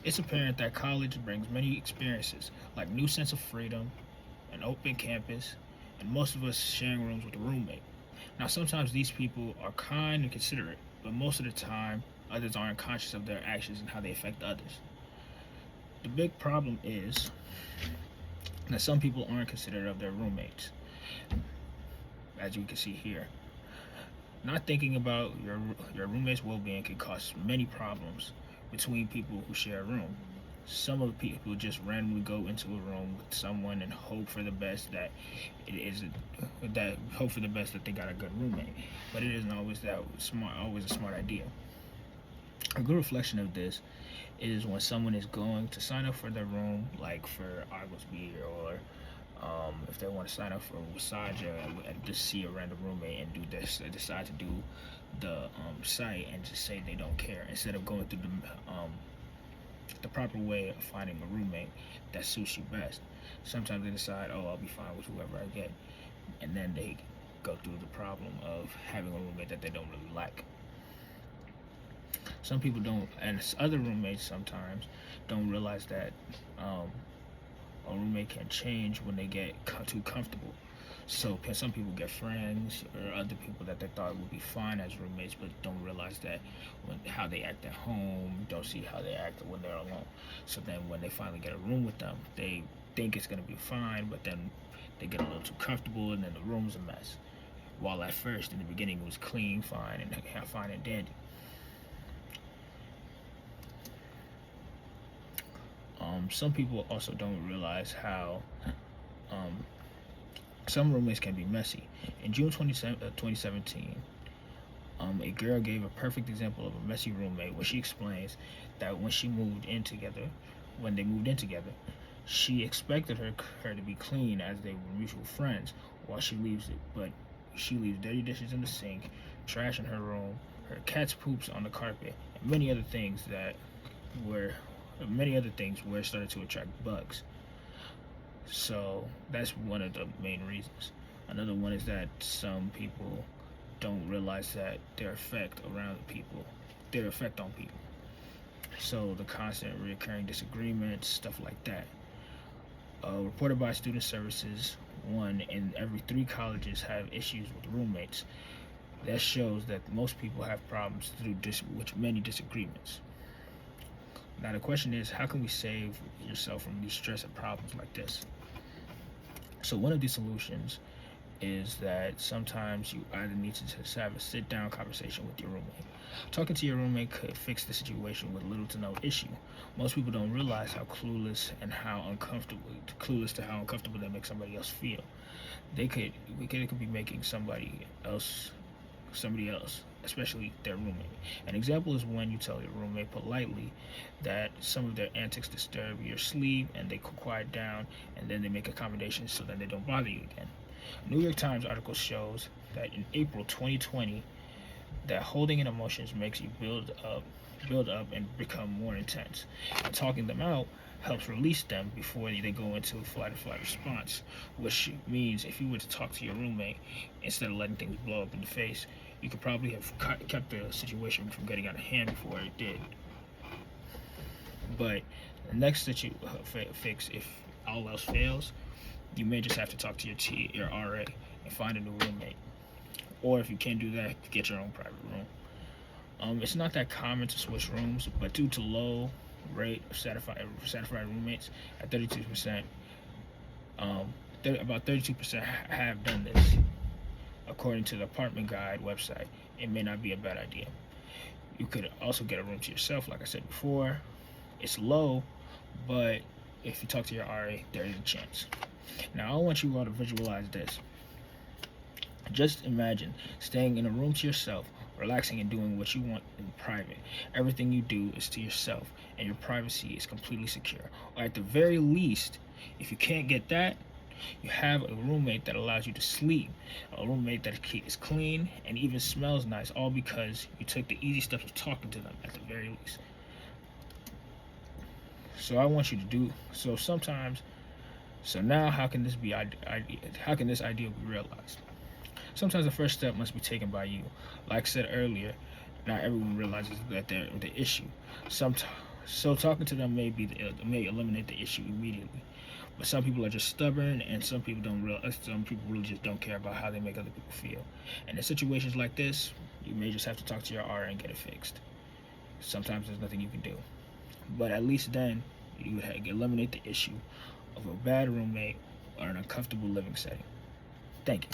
It's apparent that college brings many experiences, like new sense of freedom, an open campus, and most of us sharing rooms with a roommate. Now, sometimes these people are kind and considerate, but most of the time, others aren't conscious of their actions and how they affect others. The big problem is that some people aren't considerate of their roommates, as you can see here. Not thinking about your roommate's well-being can cause many problems between people who share a room. Some of the people just randomly go into a room with someone and hope for the best that it is that hope for the best that they got a good roommate, but it isn't always that smart. Always a smart idea. A good reflection of this is when someone is going to sign up for their room, like for Argosby, or if they want to sign up for Wasaja and just see a random roommate and do this, they decide to do the site and just say they don't care instead of going through the proper way of finding a roommate that suits you best. Sometimes they decide, oh, I'll be fine with whoever I get, and then they go through the problem of having a roommate that they don't really like. Some people don't, and other roommates sometimes don't realize that a roommate can change when they get too comfortable. So some people get friends or other people that they thought would be fine as roommates, but don't realize that how they act at home, don't see how they act when they're alone. So then when they finally get a room with them, they think it's going to be fine, but then they get a little too comfortable, and then the room's a mess. While at first, in the beginning, it was clean, fine, and dandy. Some people also don't realize how some roommates can be messy. In June 2017, a girl gave a perfect example of a messy roommate when she explains that when they moved in together, she expected her to be clean as they were mutual friends while she leaves it, but she leaves dirty dishes in the sink, trash in her room, her cat's poops on the carpet, and many other things where it started to attract bugs. So that's one of the main reasons. Another one is that some people don't realize that their effect on people. So the constant recurring disagreements, stuff like that. Reported by Student Services, 1 in every 3 colleges have issues with roommates. That shows that most people have problems with many disagreements. Now the question is, how can we save yourself from these stress and problems like this? So one of the solutions is that sometimes you either need to just have a sit-down conversation with your roommate. Talking to your roommate could fix the situation with little to no issue. Most people don't realize how clueless to how uncomfortable they make somebody else feel. It could be making somebody else, especially their roommate. An example is when you tell your roommate politely that some of their antics disturb your sleep and they quiet down, and then they make accommodations so that they don't bother you again. A New York Times article shows that in April 2020, that holding in emotions makes you build up and become more intense. And talking them out helps release them before they go into a flight or flight response, which means if you were to talk to your roommate instead of letting things blow up in the face, you could probably have kept the situation from getting out of hand before it did. But the next fix, if all else fails, you may just have to talk to your RA and find a new roommate. Or if you can't do that, get your own private room. It's not that common to switch rooms, but due to low rate of certified roommates at 32%, about 32% have done this. According to the Apartment Guide website, it may not be a bad idea. You could also get a room to yourself, like I said before. It's low, but if you talk to your RA, there is a chance. Now, I want you all to visualize this. Just imagine staying in a room to yourself, relaxing and doing what you want in private. Everything you do is to yourself, and your privacy is completely secure. Or at the very least, if you can't get that, you have a roommate that allows you to sleep, a roommate that is clean and even smells nice, all because you took the easy steps of talking to them at the very least. So I want you to do so sometimes. So now, how can this ideal be realized? Sometimes the first step must be taken by you. Like I said earlier, not everyone realizes that they're the issue. So talking to them may eliminate the issue immediately. But some people are just stubborn, and some people don't real. Some people really just don't care about how they make other people feel. And in situations like this, you may just have to talk to your RA and get it fixed. Sometimes there's nothing you can do, but at least then you would eliminate the issue of a bad roommate or an uncomfortable living setting. Thank you.